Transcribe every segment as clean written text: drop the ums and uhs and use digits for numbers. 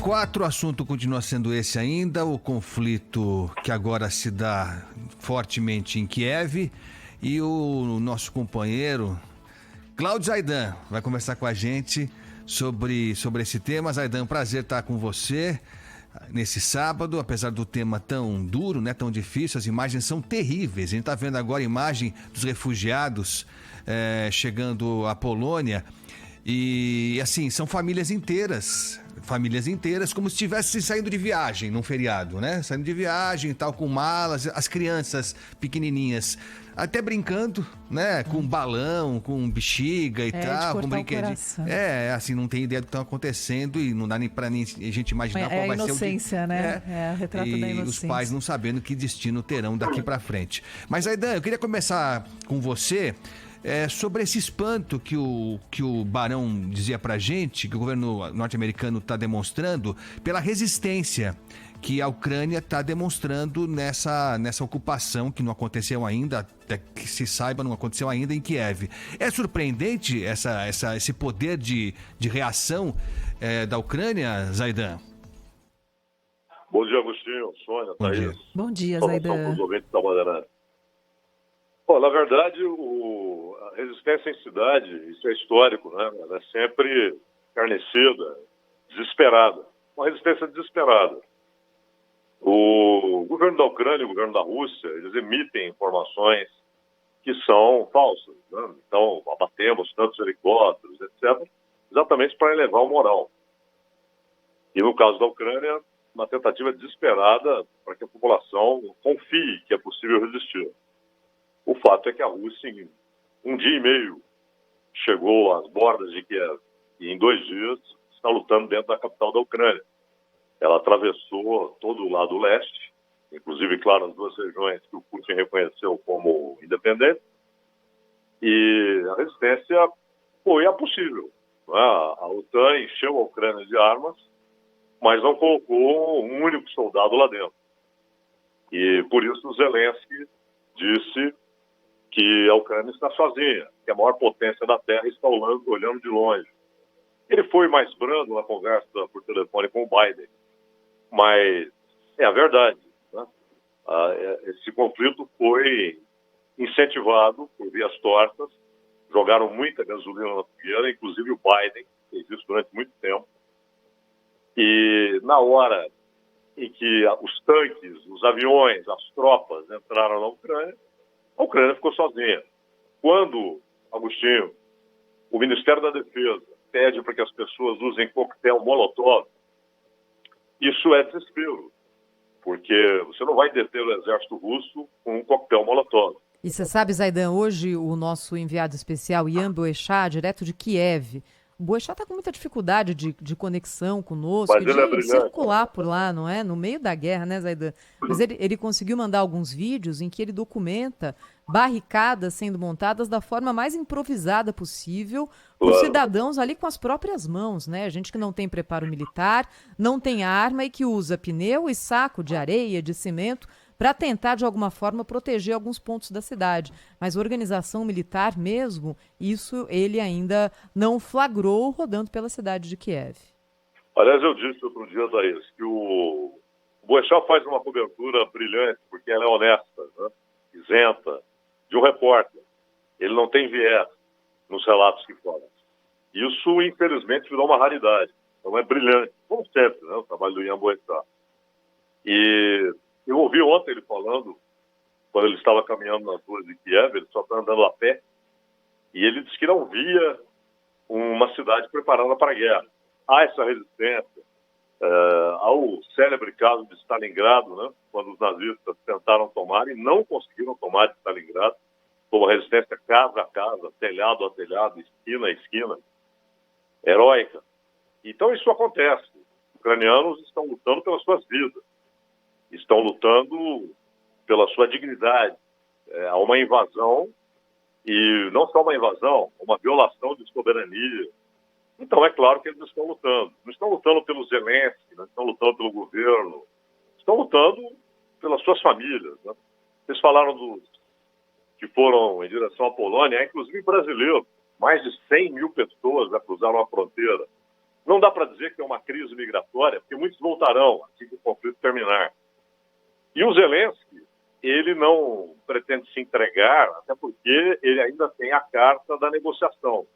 24, o assunto continua sendo esse ainda, o conflito que agora se dá fortemente em Kiev, e o nosso companheiro Cláudio Zaidan vai conversar com a gente sobre esse tema. Zaidan, prazer estar com você nesse sábado, apesar do tema tão duro, né, tão difícil. As imagens são terríveis. A gente está vendo agora a imagem dos refugiados chegando à Polônia e, assim, são famílias inteiras, como se estivessem saindo de viagem num feriado, né? Saindo de viagem e tal, com malas, as crianças pequenininhas até brincando, né? Com balão, com bexiga e tal, com brinquedinho. Assim, não tem ideia do que está acontecendo e não dá nem pra a gente imaginar qual vai ser o... É a inocência, né? É o retrato da inocência. E os pais não sabendo que destino terão daqui pra frente. Mas, Zaidan, eu queria começar com você sobre esse espanto que o Barão dizia pra gente, que o governo norte-americano está demonstrando pela resistência que a Ucrânia está demonstrando nessa ocupação que não aconteceu ainda, até que se saiba, não aconteceu ainda em Kiev. É surpreendente esse poder de reação da Ucrânia, Zaidan? Bom dia, Agostinho, Sônia, Thaís. Bom dia, Zaidan. Os ouvintes da Bandeirante. Bom, na verdade, a resistência em cidade, isso é histórico, né? Ela é sempre carnecida, desesperada. Uma resistência desesperada. O governo da Ucrânia e o governo da Rússia, eles emitem informações que são falsas, né? Então, abatemos tantos helicópteros, etc., exatamente para elevar o moral. E no caso da Ucrânia, uma tentativa desesperada para que a população confie que é possível resistir. O fato é que a Rússia, em um dia e meio, chegou às bordas de Kiev e em 2 dias está lutando dentro da capital da Ucrânia. Ela atravessou todo o lado leste, inclusive, claro, as 2 regiões que o Putin reconheceu como independentes, e a resistência foi a possível. A OTAN encheu a Ucrânia de armas, mas não colocou um único soldado lá dentro. E por isso o Zelensky disse que a Ucrânia está sozinha, que a maior potência da Terra está olhando de longe. Ele foi mais brando na conversa por telefone com o Biden, mas é a verdade, né? Esse conflito foi incentivado por vias tortas, jogaram muita gasolina na fogueira, inclusive o Biden fez isso durante muito tempo. E na hora em que os tanques, os aviões, as tropas entraram na Ucrânia, a Ucrânia ficou sozinha. Quando, Agostinho, o Ministério da Defesa pede para que as pessoas usem coquetel Molotov, isso é desespero, porque você não vai deter o exército russo com um coquetel Molotov. E você sabe, Zaidan, hoje o nosso enviado especial, Ian Boechat, direto de Kiev, o Boechat está com muita dificuldade de conexão conosco, mas ele é de circular por lá, não é? No meio da guerra, né, Zaidan? Mas ele conseguiu mandar alguns vídeos em que ele documenta barricadas sendo montadas da forma mais improvisada possível por cidadãos ali com as próprias mãos, né? Gente que não tem preparo militar, não tem arma e que usa pneu e saco de areia, de cimento, para tentar, de alguma forma, proteger alguns pontos da cidade. Mas organização militar mesmo, isso ele ainda não flagrou rodando pela cidade de Kiev. Aliás, eu disse outro dia, Thaís, que o Boechat faz uma cobertura brilhante, porque ela é honesta, né? Isenta, de um repórter. Ele não tem viés nos relatos que fala. Isso, infelizmente, virou uma raridade. Então é brilhante, como sempre, né? O trabalho do Ian Boechat. E eu ouvi ontem ele falando, quando ele estava caminhando nas ruas de Kiev, ele só está andando a pé, e ele disse que não via uma cidade preparada para a guerra. Há essa resistência ao célebre caso de Stalingrado, né, quando os nazistas tentaram tomar e não conseguiram tomar de Stalingrado, com uma resistência casa a casa, telhado a telhado, esquina a esquina, heróica. Então isso acontece. Os ucranianos estão lutando pelas suas vidas. Estão lutando pela sua dignidade. Há uma invasão, e não só uma invasão, uma violação de soberania. Então, é claro que eles estão lutando. Não estão lutando pelo Zelensky, não estão lutando pelo governo, estão lutando pelas suas famílias, né? Vocês falaram dos que foram em direção à Polônia, inclusive brasileiros. Mais de 100 mil pessoas já cruzaram a fronteira Não dá para dizer que é uma crise migratória, porque muitos voltarão assim que o conflito terminar. E o Zelensky, ele não pretende se entregar, até porque ele ainda tem a carta da negociação.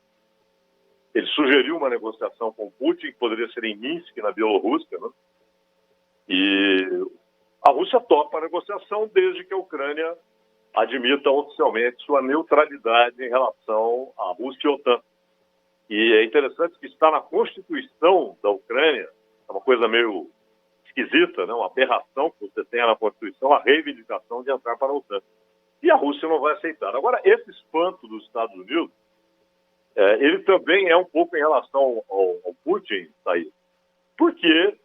Ele sugeriu uma negociação com Putin, que poderia ser em Minsk, na Bielorrússia, né? E a Rússia topa a negociação desde que a Ucrânia admita oficialmente sua neutralidade em relação à Rússia e à OTAN. E é interessante que está na Constituição da Ucrânia, é uma coisa meio esquisita, né? Uma aberração que você tenha na Constituição, a reivindicação de entrar para a OTAN. E a Rússia não vai aceitar. Agora, esse espanto dos Estados Unidos, ele também é um pouco em relação ao Putin, Thaís, porque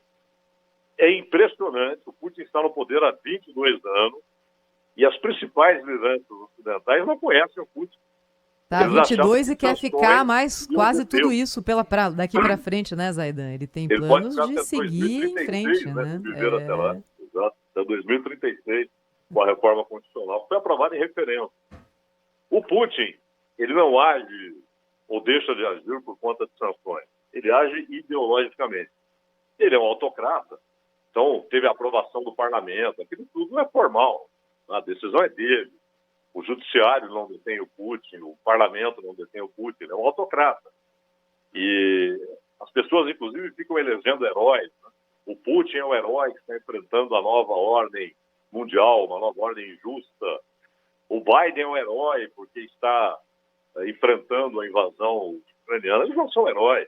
é impressionante, o Putin está no poder há 22 anos e as principais lideranças ocidentais não conhecem o Putin. Tá, 22 e quer ficar mais quase tudo isso daqui para frente, né, Zaidan? Ele tem planos de seguir em frente, né? Até lá, exato, até 2036, com a reforma constitucional, que foi aprovada em referendo. O Putin, ele não age ou deixa de agir por conta de sanções. Ele age ideologicamente. Ele é um autocrata, então teve a aprovação do parlamento, aquilo tudo não é formal, a decisão é dele. O judiciário não detém o Putin, o parlamento não detém o Putin, ele é um autocrata. E as pessoas, inclusive, ficam elegendo heróis, né? O Putin é o herói que está enfrentando a nova ordem mundial, uma nova ordem injusta. O Biden é um herói porque está enfrentando a invasão ucraniana. Eles não são heróis.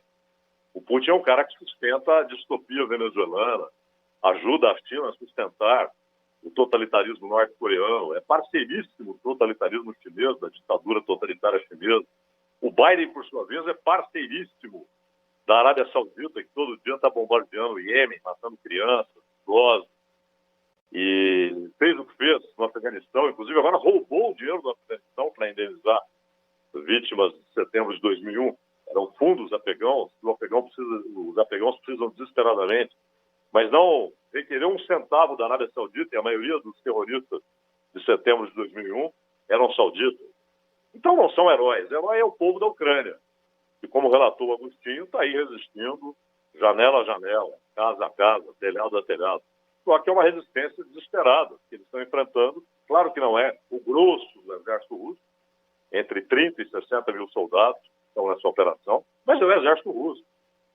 O Putin é um cara que sustenta a distopia venezuelana, ajuda a China a sustentar o totalitarismo norte-coreano, é parceiríssimo do totalitarismo chinês, da ditadura totalitária chinesa. O Biden, por sua vez, é parceiríssimo da Arábia Saudita, que todo dia está bombardeando o Iêmen, matando crianças, idosos, e fez o que fez no Afeganistão, inclusive agora roubou o dinheiro do Afeganistão para indenizar vítimas de setembro de 2001. Eram fundos afegãos, que os afegãos precisam desesperadamente, mas não requereu um centavo da Arábia Saudita, e a maioria dos terroristas de setembro de 2001 eram sauditas. Então não são heróis. Herói é o povo da Ucrânia, que, como relatou o Agostinho, está aí resistindo janela a janela, casa a casa, telhado a telhado. Só que é uma resistência desesperada que eles estão enfrentando. Claro que não é o grosso do exército russo, entre 30 e 60 mil soldados estão nessa operação, mas é o exército russo.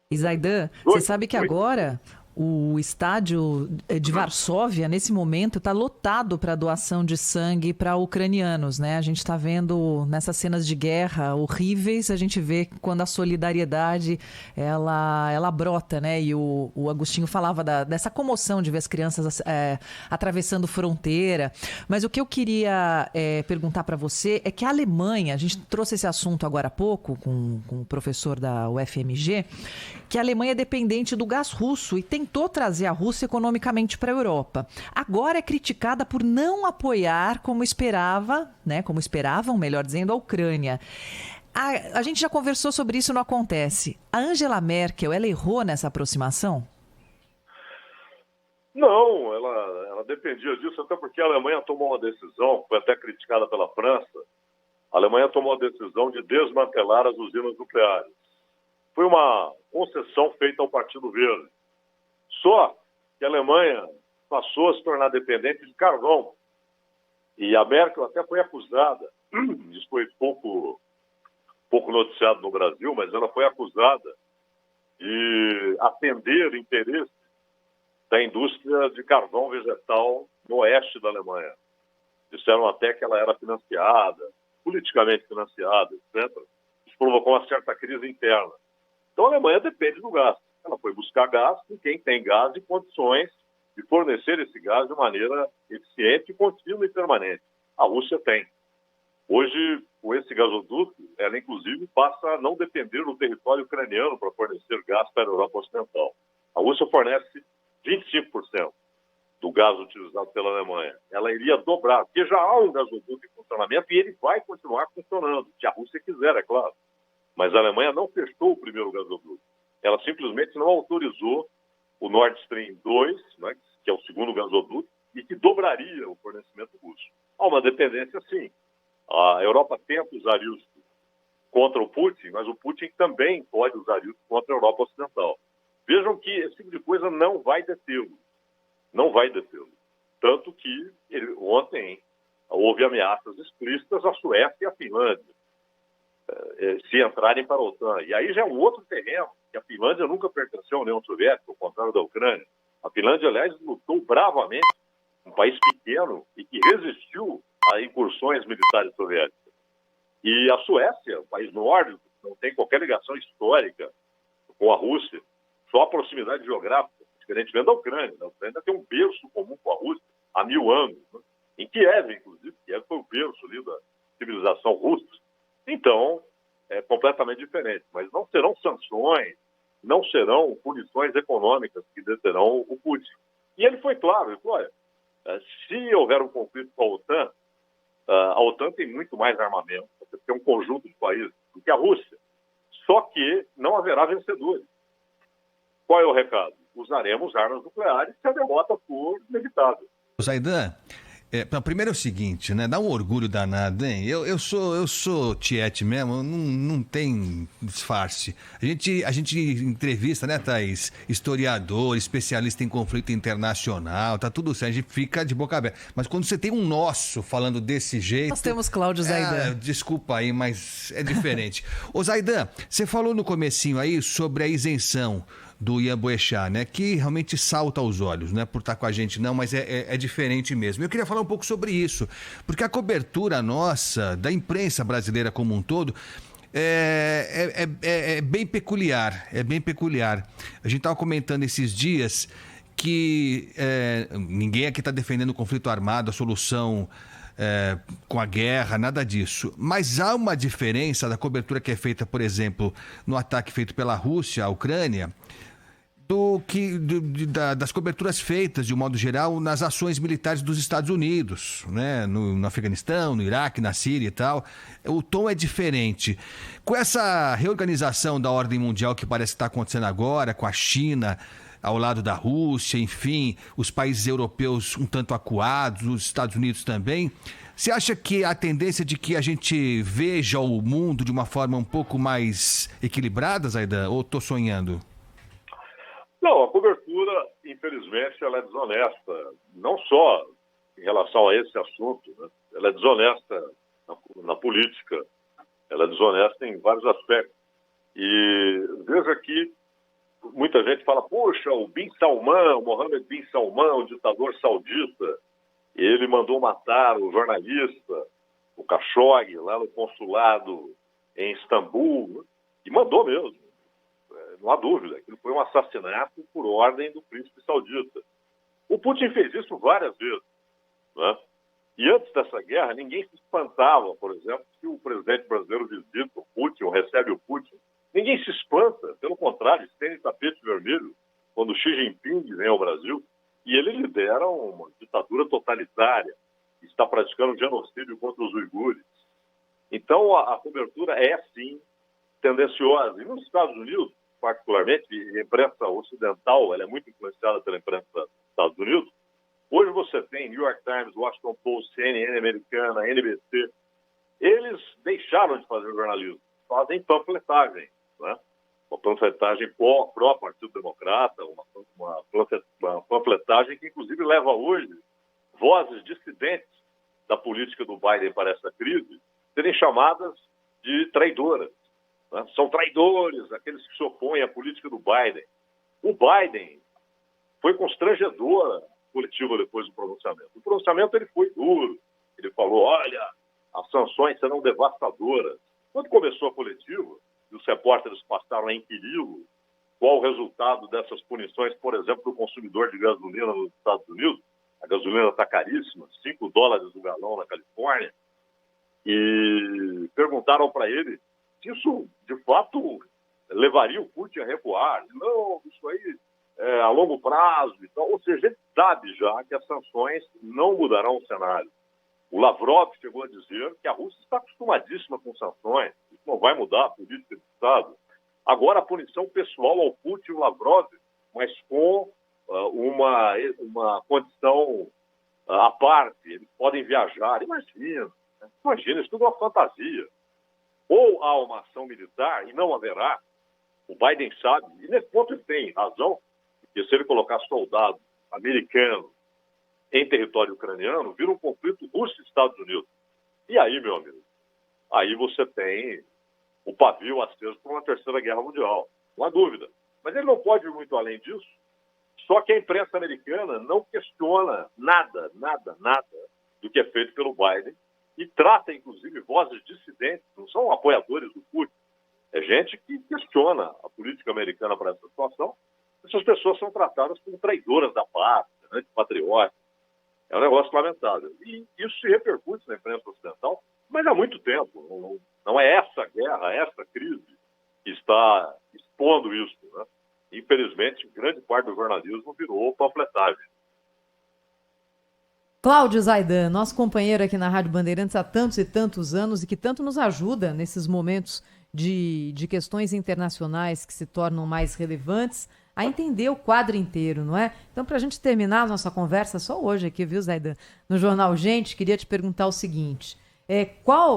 E Zaidan, você sabe que agora o estádio de Varsóvia, nesse momento, está lotado para doação de sangue para ucranianos, né? A gente está vendo nessas cenas de guerra horríveis, a gente vê quando a solidariedade ela brota, né? E o Agostinho falava dessa comoção de ver as crianças atravessando fronteira. Mas o que eu queria perguntar para você é que a Alemanha, a gente trouxe esse assunto agora há pouco com o professor da UFMG, que a Alemanha é dependente do gás russo e tentou trazer a Rússia economicamente para a Europa. Agora é criticada por não apoiar como esperava, né? Como esperavam, melhor dizendo, a Ucrânia. A gente já conversou sobre isso, não acontece. A Angela Merkel, ela errou nessa aproximação? Não, ela dependia disso, até porque a Alemanha tomou uma decisão, foi até criticada pela França, a Alemanha tomou a decisão de desmantelar as usinas nucleares. Foi uma concessão feita ao Partido Verde. Só que a Alemanha passou a se tornar dependente de carvão. E a Merkel até foi acusada, isso foi pouco noticiado no Brasil, mas ela foi acusada de atender interesses da indústria de carvão vegetal no oeste da Alemanha. Disseram até que ela era financiada, politicamente financiada, etc. Isso provocou uma certa crise interna. Então a Alemanha depende do gás. Ela foi buscar gás com quem tem gás e condições de fornecer esse gás de maneira eficiente, contínua e permanente. A Rússia tem. Hoje, com esse gasoduto, ela inclusive passa a não depender do território ucraniano para fornecer gás para a Europa Ocidental. A Rússia fornece 25% do gás utilizado pela Alemanha. Ela iria dobrar, porque já há um gasoduto em funcionamento e ele vai continuar funcionando, se a Rússia quiser, é claro. Mas a Alemanha não fechou o primeiro gasoduto. Ela simplesmente não autorizou o Nord Stream 2, né, que é o segundo gasoduto, e que dobraria o fornecimento russo. Há uma dependência, sim. A Europa tenta usar isso contra o Putin, mas o Putin também pode usar isso contra a Europa Ocidental. Vejam que esse tipo de coisa não vai detê-lo. Não vai detê-lo. Tanto que ontem houve ameaças explícitas à Suécia e à Finlândia se entrarem para a OTAN. E aí já é um outro terreno, que a Finlândia nunca pertenceu à União Soviética, ao contrário da Ucrânia. A Finlândia, aliás, lutou bravamente, um país pequeno e que resistiu a incursões militares soviéticas. E a Suécia, um país nórdico, não tem qualquer ligação histórica com a Rússia, só a proximidade geográfica, diferentemente da Ucrânia. A Ucrânia tem um berço comum com a Rússia há 1000 anos, né? Em Kiev, inclusive. Kiev foi o berço ali da civilização russa. Então, é completamente diferente. Mas não serão sanções, não serão punições econômicas que deterão o Putin. E ele foi claro, ele falou, olha, se houver um conflito com a OTAN tem muito mais armamento, porque tem um conjunto de países do que a Rússia. Só que não haverá vencedores. Qual é o recado? Usaremos armas nucleares se a derrota for inevitável. Zaidan, primeiro é o seguinte, né? Dá um orgulho danado, hein? Eu sou tiete mesmo, não tem disfarce. A gente entrevista, né, Thaís? Historiador, especialista em conflito internacional, tá tudo certo, a gente fica de boca aberta. Mas quando você tem um nosso falando desse jeito... Nós temos Cláudio Zaidan. Desculpa aí, mas é diferente. Ô Zaidan, você falou no comecinho aí sobre a isenção do Ian Boechat, né? Que realmente salta aos olhos, não é por estar com a gente não, mas é diferente mesmo. Eu queria falar um pouco sobre isso, porque a cobertura nossa, da imprensa brasileira como um todo, é bem peculiar, A gente estava comentando esses dias que ninguém aqui está defendendo o conflito armado, a solução com a guerra, nada disso. Mas há uma diferença da cobertura que é feita, por exemplo, no ataque feito pela Rússia à Ucrânia, das coberturas feitas, de um modo geral, nas ações militares dos Estados Unidos, né? No Afeganistão, no Iraque, na Síria e tal. O tom é diferente. Com essa reorganização da ordem mundial que parece estar acontecendo agora, com a China ao lado da Rússia, enfim, os países europeus um tanto acuados, os Estados Unidos também, você acha que a tendência de que a gente veja o mundo de uma forma um pouco mais equilibrada, Zaidan, ou estou sonhando? Não, a cobertura, infelizmente, ela é desonesta, não só em relação a esse assunto, né? Ela é desonesta na política, ela é desonesta em vários aspectos. E veja que muita gente fala, poxa, o Bin Salman, o Mohammed Bin Salman, o ditador saudita, ele mandou matar o jornalista, o Khashoggi, lá no consulado em Istambul, e mandou mesmo. Não há dúvida, aquilo foi um assassinato por ordem do príncipe saudita. O Putin fez isso várias vezes, né? E antes dessa guerra, ninguém se espantava, por exemplo, se o presidente brasileiro visita o Putin ou recebe o Putin. Ninguém se espanta, pelo contrário, estende tapete vermelho quando Xi Jinping vem ao Brasil e ele lidera uma ditadura totalitária, está praticando genocídio contra os uigures. Então, a cobertura é, sim, tendenciosa. E nos Estados Unidos, particularmente, a imprensa ocidental, ela é muito influenciada pela imprensa dos Estados Unidos. Hoje você tem New York Times, Washington Post, CNN americana, NBC. Eles deixaram de fazer jornalismo, fazem panfletagem, né? Uma panfletagem pró-Partido Democrata, uma panfletagem que, inclusive, leva hoje vozes dissidentes da política do Biden para essa crise serem chamadas de traidoras. São traidores, aqueles que se opõem à política do Biden. O Biden foi constrangedor coletiva depois do pronunciamento. O pronunciamento ele foi duro. Ele falou, olha, as sanções serão devastadoras. Quando começou a coletiva, e os repórteres passaram a inquiri-lo qual o resultado dessas punições, por exemplo, do consumidor de gasolina nos Estados Unidos, a gasolina está caríssima, $5 o galão na Califórnia, e perguntaram para ele se isso, de fato, levaria o Putin a recuar. Não, isso aí é a longo prazo. Então, ou seja, ele sabe já que as sanções não mudarão o cenário. O Lavrov chegou a dizer que a Rússia está acostumadíssima com sanções, isso não vai mudar a política de Estado. Agora, a punição pessoal ao Putin e ao Lavrov, mas com uma condição à parte. Eles podem viajar. Imagina, isso tudo é uma fantasia. ou há uma ação militar, e não haverá, o Biden sabe, e nesse ponto ele tem razão, porque se ele colocar soldado americano em território ucraniano, vira um conflito Rússia-Estados Unidos. E aí, meu amigo, aí você tem o pavio aceso para uma terceira guerra mundial, não há dúvida. Mas ele não pode ir muito além disso, só que a imprensa americana não questiona nada do que é feito pelo Biden e trata, inclusive, vozes dissidentes, não são apoiadores do Putin, é gente que questiona a política americana para essa situação. Essas pessoas são tratadas como traidoras da pátria, antipatrióticas. É um negócio lamentável. E isso se repercute na imprensa ocidental, mas há muito tempo. Não é essa guerra, essa crise que está expondo isso, né? Infelizmente, grande parte do jornalismo virou panfletagem. Cláudio Zaidan, nosso companheiro aqui na Rádio Bandeirantes há tantos e tantos anos e que tanto nos ajuda nesses momentos de questões internacionais que se tornam mais relevantes a entender o quadro inteiro, não é? Então, para a gente terminar a nossa conversa só hoje aqui, viu, Zaidan? No Jornal Gente, queria te perguntar o seguinte: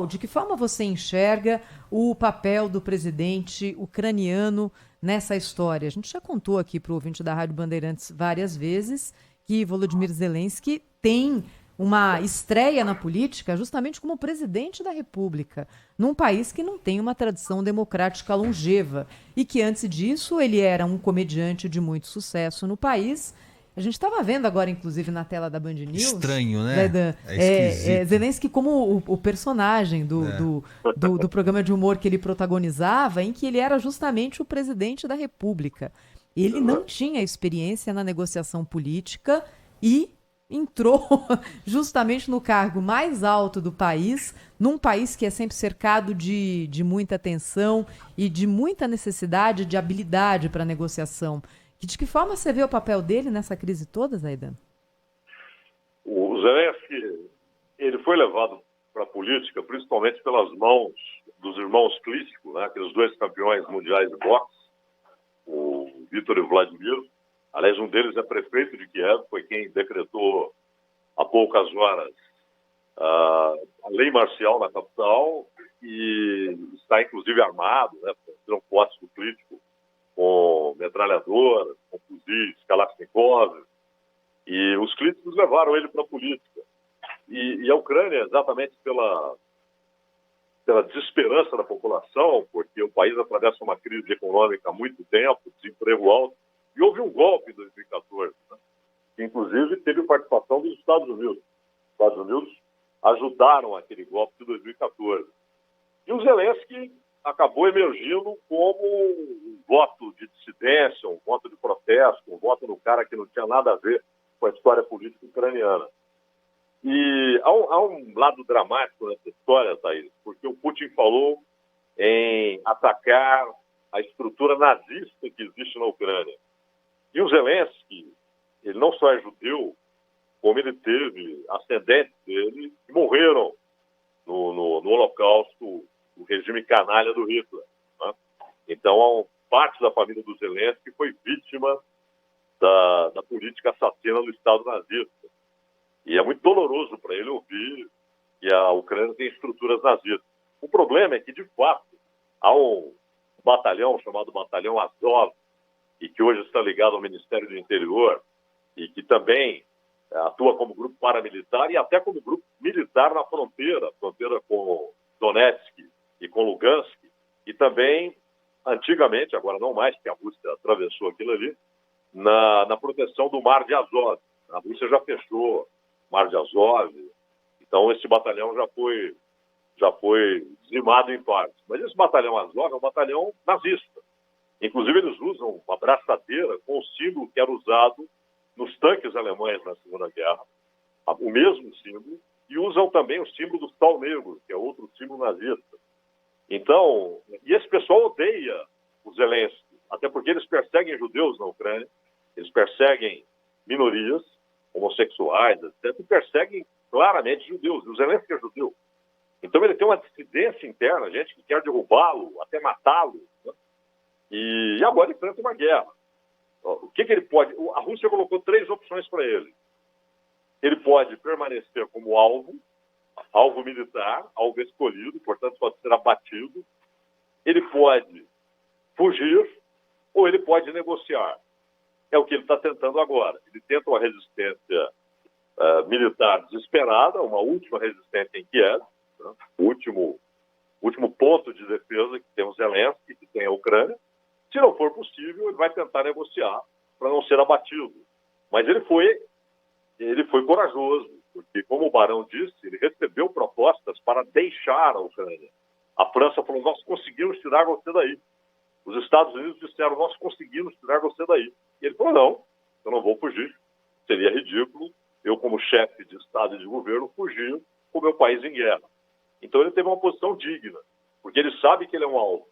de que forma você enxerga o papel do presidente ucraniano nessa história? A gente já contou aqui para o ouvinte da Rádio Bandeirantes várias vezes que Volodymyr Zelensky tem uma estreia na política justamente como presidente da República, num país que não tem uma tradição democrática longeva e que antes disso ele era um comediante de muito sucesso no país. A gente estava vendo agora, inclusive, na tela da Band News. Estranho, né? Zelensky como o personagem do programa de humor que ele protagonizava, em que ele era justamente o presidente da República. Ele não tinha experiência na negociação política e entrou justamente no cargo mais alto do país, num país que é sempre cercado de muita tensão e de muita necessidade de habilidade para negociação. De que forma você vê o papel dele nessa crise toda, Zaidan? O Zelensky, ele foi levado para a política principalmente pelas mãos dos irmãos Klitschko, né, aqueles dois campeões mundiais de boxe, o Vitor e o Vladimir. Aliás, um deles é prefeito de Kiev, foi quem decretou há poucas horas a lei marcial na capital e está, inclusive, armado, né, tiram fotos do Klitschko com metralhadoras, com fuzis, Kalashnikov, e os Klitschkos levaram ele para a política. E a Ucrânia, exatamente pela desesperança da população, porque o país atravessa uma crise econômica há muito tempo, desemprego alto, e houve um golpe em 2014, né, que inclusive teve participação dos Estados Unidos. Os Estados Unidos ajudaram aquele golpe de 2014. E o Zelensky acabou emergindo como um voto de dissidência, um voto de protesto, um voto no cara que não tinha nada a ver com a história política ucraniana. E há um lado dramático nessa história, Thaís, porque o Putin falou em atacar a estrutura nazista que existe na Ucrânia. E o Zelensky, ele não só é judeu, como ele teve ascendentes dele que morreram no Holocausto, o regime canalha do Hitler, né? Então, parte da família do Zelensky foi vítima da política assassina do Estado nazista. E é muito doloroso para ele ouvir que a Ucrânia tem estruturas nazistas. O problema é que, de fato, há um batalhão chamado Batalhão Azov, e que hoje está ligado ao Ministério do Interior, e que também atua como grupo paramilitar e até como grupo militar na fronteira com Donetsk e com Lugansk, e também, antigamente, agora não mais, que a Rússia atravessou aquilo ali, na proteção do Mar de Azov. A Rússia já fechou o Mar de Azov, então esse batalhão já foi dizimado em partes. Mas esse batalhão Azov é um batalhão nazista. Inclusive, eles usam uma braçadeira com o símbolo que era usado nos tanques alemães na Segunda Guerra, o mesmo símbolo, e usam também o símbolo do Sol Negro, que é outro símbolo nazista. Então, e esse pessoal odeia o Zelensky, até porque eles perseguem judeus na Ucrânia, eles perseguem minorias, homossexuais, etc., e perseguem claramente judeus. E o Zelensky é judeu. Então ele tem uma dissidência interna, gente que quer derrubá-lo, até matá-lo, né? E agora ele enfrenta uma guerra. O que ele pode... A Rússia colocou 3 opções para ele. Ele pode permanecer como alvo, alvo militar, alvo escolhido, portanto pode ser abatido. Ele pode fugir ou ele pode negociar. É o que ele está tentando agora. Ele tenta uma resistência militar desesperada, uma última resistência em Kiev, né? O último ponto de defesa que tem o Zelensky, que tem a Ucrânia. Se não for possível, ele vai tentar negociar para não ser abatido. Mas ele foi corajoso, porque, como o Barão disse, ele recebeu propostas para deixar a Ucrânia. A França falou, nós conseguimos tirar você daí. Os Estados Unidos disseram, nós conseguimos tirar você daí. E ele falou, não, eu não vou fugir. Seria ridículo eu, como chefe de Estado e de governo, fugir com o meu país em guerra. Então ele teve uma posição digna, porque ele sabe que ele é um alvo.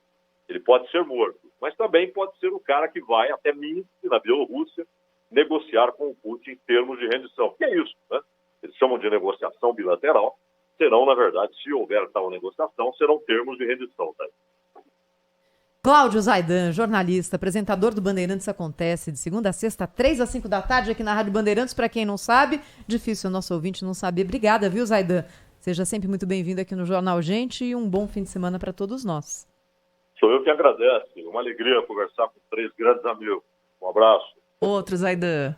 Ele pode ser morto, mas também pode ser o cara que vai até Minsk, na Bielorrússia, negociar com o Putin em termos de rendição. Que é isso, né? Eles chamam de negociação bilateral. Serão, na verdade, se houver tal negociação, serão termos de rendição. Tá? Cláudio Zaidan, jornalista, apresentador do Bandeirantes Acontece, de segunda a sexta, 3 às 5 da tarde, aqui na Rádio Bandeirantes. Para quem não sabe, difícil o nosso ouvinte não saber. Obrigada, viu, Zaidan? Seja sempre muito bem-vindo aqui no Jornal Gente e um bom fim de semana para todos nós. Sou eu que agradeço. Uma alegria conversar com 3 grandes amigos. Um abraço. Outro, Zaidan.